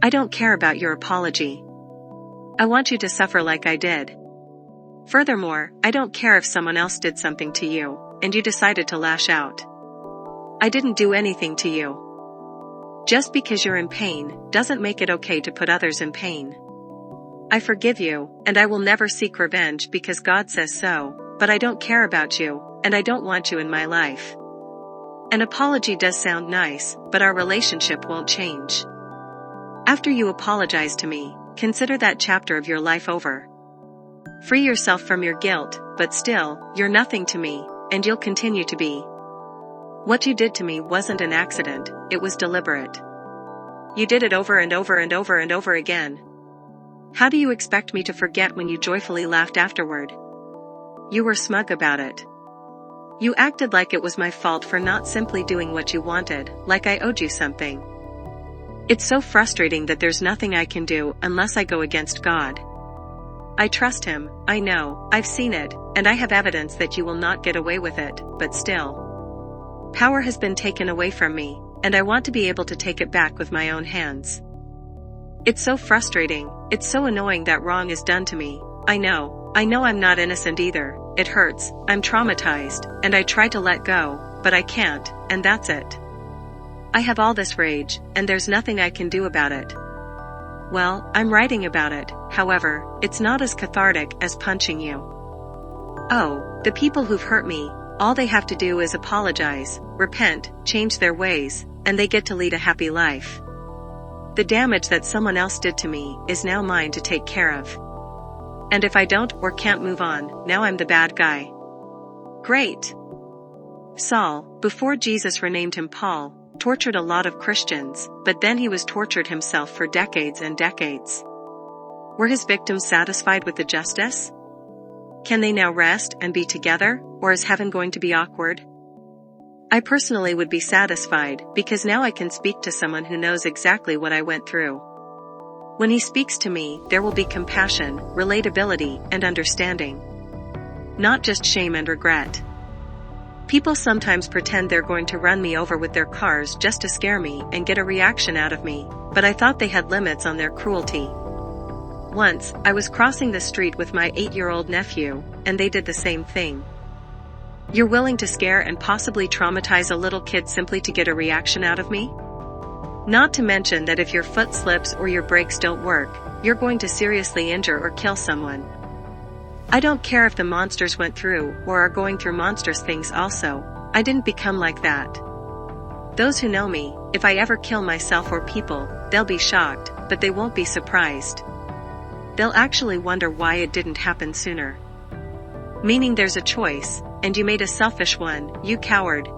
I don't care about your apology. I want you to suffer like I did. Furthermore, I don't care if someone else did something to you, and you decided to lash out. I didn't do anything to you. Just because you're in pain, doesn't make it okay to put others in pain. I forgive you, and I will never seek revenge because God says so, but I don't care about you, and I don't want you in my life. An apology does sound nice, but our relationship won't change. After you apologize to me, consider that chapter of your life over. Free yourself from your guilt, but still, you're nothing to me, and you'll continue to be. What you did to me wasn't an accident, it was deliberate. You did it over and over and over and over again. How do you expect me to forget when you joyfully laughed afterward? You were smug about it. You acted like it was my fault for not simply doing what you wanted, like I owed you something. It's so frustrating that there's nothing I can do unless I go against God. I trust Him, I know, I've seen it, and I have evidence that you will not get away with it, but still. Power has been taken away from me, and I want to be able to take it back with my own hands. It's so frustrating, it's so annoying that wrong is done to me. I know I'm not innocent either, it hurts, I'm traumatized, and I try to let go, but I can't, and that's it. I have all this rage, and there's nothing I can do about it. Well, I'm writing about it, however, it's not as cathartic as punching you. Oh, the people who've hurt me, all they have to do is apologize, repent, change their ways, and they get to lead a happy life. The damage that someone else did to me is now mine to take care of. And if I don't or can't move on, now I'm the bad guy. Great. Saul, before Jesus renamed him Paul, tortured a lot of Christians, but then he was tortured himself for decades and decades. Were his victims satisfied with the justice? Can they now rest and be together, or is heaven going to be awkward? I personally would be satisfied, because now I can speak to someone who knows exactly what I went through. When he speaks to me, there will be compassion, relatability, and understanding. Not just shame and regret. People sometimes pretend they're going to run me over with their cars just to scare me and get a reaction out of me, but I thought they had limits on their cruelty. Once, I was crossing the street with my 8-year-old nephew, and they did the same thing. You're willing to scare and possibly traumatize a little kid simply to get a reaction out of me? Not to mention that if your foot slips or your brakes don't work, you're going to seriously injure or kill someone. I don't care if the monsters went through or are going through monstrous things also, I didn't become like that. Those who know me, if I ever kill myself or people, they'll be shocked, but they won't be surprised. They'll actually wonder why it didn't happen sooner. Meaning there's a choice, and you made a selfish one, you coward.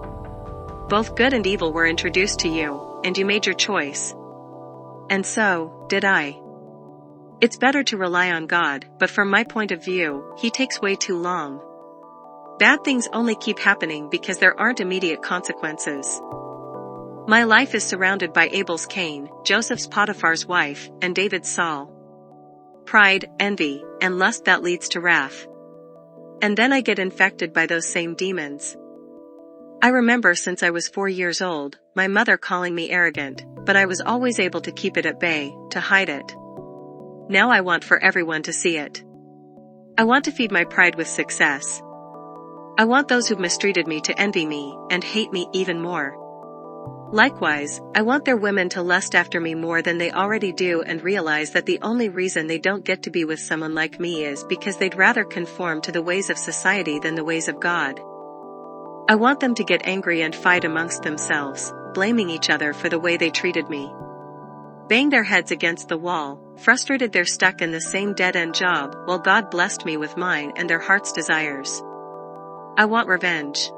Both good and evil were introduced to you, and you made your choice. And so, did I. It's better to rely on God, but from my point of view, He takes way too long. Bad things only keep happening because there aren't immediate consequences. My life is surrounded by Abel's Cain, Joseph's Potiphar's wife, and David's Saul. Pride, envy, and lust that leads to wrath. And then I get infected by those same demons. I remember since I was 4 years old, my mother calling me arrogant, but I was always able to keep it at bay, to hide it. Now I want for everyone to see it. I want to feed my pride with success. I want those who've mistreated me to envy me and hate me even more. Likewise, I want their women to lust after me more than they already do and realize that the only reason they don't get to be with someone like me is because they'd rather conform to the ways of society than the ways of God. I want them to get angry and fight amongst themselves, blaming each other for the way they treated me. Bang their heads against the wall, frustrated they're stuck in the same dead-end job while God blessed me with mine and their heart's desires. I want revenge.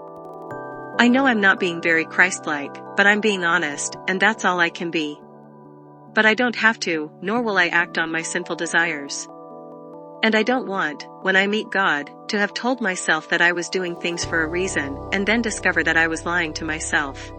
I know I'm not being very Christ-like, but I'm being honest, and that's all I can be. But I don't have to, nor will I act on my sinful desires. And I don't want, when I meet God, to have told myself that I was doing things for a reason, and then discover that I was lying to myself.